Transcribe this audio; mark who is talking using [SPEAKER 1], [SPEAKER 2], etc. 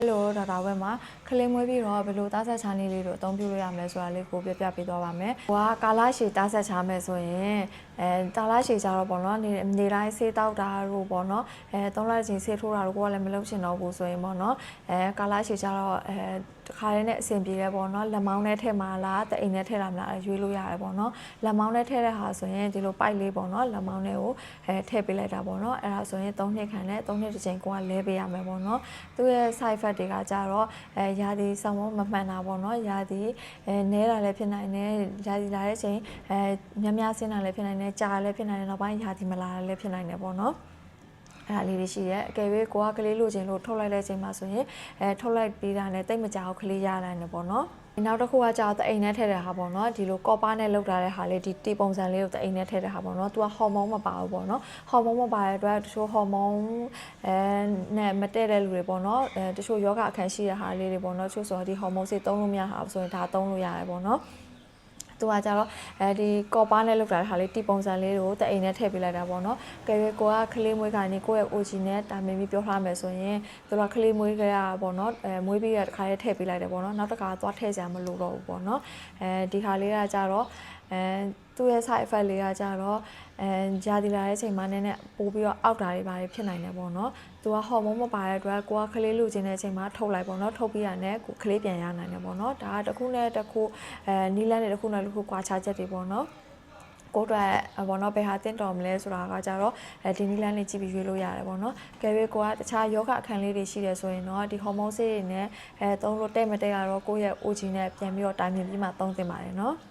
[SPEAKER 1] လို့ဒါဝဲမှာခလေးမွေးပြီးတော့ဘယ်လိုသားဆက်ချားနည်းလေးတို့အသုံးပြုလို့ရမလဲဆိုတာလေးကိုပြပြပေးသွားပါမယ်။ဟိုကကာလရှည်သားဆက်ချားမယ်ဆိုရင်ကာလရှည်ကြတော့ပေါ့နော်နေတိုင်းဆေးတောက်တာတို့ပေါ့နော်3လချင်းဆေးထိုးတာတို့ကိုကလည်းမလုပ်ချင်တော့ဘူးဆိုရင်ပေါ့နော်ကာလရှည်ကြတော့တခါတည်းနဲ့အဆင်ပြေတယ်ပေါ့နော်လက်မောင်းနဲ့ထည့်မှာလားတအိမ်နဲ့ထည့်လာမလားရွေးလို့ရတယ်ပေါ့နော်လက်မောင်းနဲ့ထည့်တဲ့ဟာဆိုရင်ဒီလိုပိုက်လေးပေါ့နော်လက်မောင်းနဲ့ကိုထည့်ပေးလိုက်တာပေါ့နော်အဲ့ဒါဆိုရင်3နှစ်ခံနဲ့3နှစ်တစ်ချိန်ကိုကလဲပေးရမယ်ပေါ့နော်သူ့ရဲ့ side effect တွေကကြတော့ရာသီဆောင်မမှန်တာပေါ့နော်ရာသီနဲတာလည်းဖြစ်နိုင်တယ်ရာသီလာတဲ့အချိန်များများဆင်းတာလည်းဖြစ်နိုင်တယ်ကြာလည်းဖြစ်နိုင်တယ်နောက်ပိုင်းရာသီမလာလည်းဖြစ်နိုင်တယ်ပေါ့နော်အဲ့ဒါလေးတွေရှိရဲအကယ်၍ကိုကကလေးလိုချင်လို့ထုတ်လိုက်တဲ့အချိန်မှာဆိုရင်ထုတ်လိုက်ပြီးတာနဲ့တိတ်မကြောက်ကလေးရနိုင်တယ်ပေါ့နော်နောက်တစ်ခုကကြာတော့အိမ်နဲ့ထည့်တဲ့ဟာပေါ့နော်ဒီလိုကော်ပါနဲ့လောက်တာတဲ့ဟာလေးဒီတီပုံစံလေးကိုအိမ်နဲ့ထည့်တဲ့ဟာပေါ့နော်သူကဟော်မုန်းမပါဘူးပေါ့နော်ဟော်မုန်းမပါတဲ့အတွက်တချို့ဟော်မုန်းနဲ့မတည့်တဲ့လူတွေပေါ့နော်တချို့ယောဂအခန်းရှိတဲ့ဟာလေးတွေပေါ့နော်တချို့ဆိုတော့ဒီဟော်မုန်းဆေးသုံးလို့မရတာဆိုရင်ဒါသုံးလို့ရတယ်ပေါ့နော်သူကကြတော့ဒီကော်ပါနဲ့လောက်တာတဲ့ဟာလေးတီပုံစံလေးကိုတအိမ်နဲ့ထည့်ပေးလိုက်တာပေါ့နော်။ကဲကိုကခလေးမွေးကနေကိုယ့်ရဲ့ OG နဲ့တာမင်းပြီးပြောထားမယ်ဆိုရင်သူကခလေးမွေးကြရပေါ့နော်။မွေးပြီးရတစ်ခါလေးထည့်ပေးလိုက်တယ်ပေါ့နော်။နောက်တစ်ခါသွားထည့်စရာမလိုတော့ဘူးပေါ့နော်။ဒီခါလေးကကြတော့သူ့ရဲ့ side effect လေးကကြတော့ကြာဒီလာတဲ့အချိန်မှာနည်းနည်းပိုးပြီးတော့အောက်တာတွေပါဖြစ်နိုင်တယ်ပေါ့နော်။သူကဟော်မုန်းမပါတဲ့အတွက်ကိုကခလေးလူချင်းတဲ့အချိန်မှာထုတ်လိုက်ပေါ့နော်။ထုတ်ပြီးရတဲ့ကိုခလေးပြန်ရနိုင်တယ်ပေါ့နော်။ဒါကတစ်ခုနဲ့တစ်ခုနီးလန်းနဲ့တစ်ခုနဲ့တစ်ခုကွာခြားချက်တွေပေါ့နော်။ကိုတော့ဘောနော်ဘယ်ဟာတင့်တော်မလဲဆိုတာကကြတော့ဒီနီလန်းလေးကြည့်ပြီးရွေးလို့ရတယ်ပေါ့နော်။ကယ်၍ကိုကတခြားယောဂအခန်းလေးတွေရှိတယ်ဆိုရင်တော့ဒီဟော်မုန်းဆေးတွေနဲ့သုံးလို့တဲ့မတဲ့ကတော့ကိုယ့်ရဲ့ OG နဲ့ပြန်ပြီးတော့တိုင်ပင်ပြီးမှသုံးသင့်ပါတယ်နော်။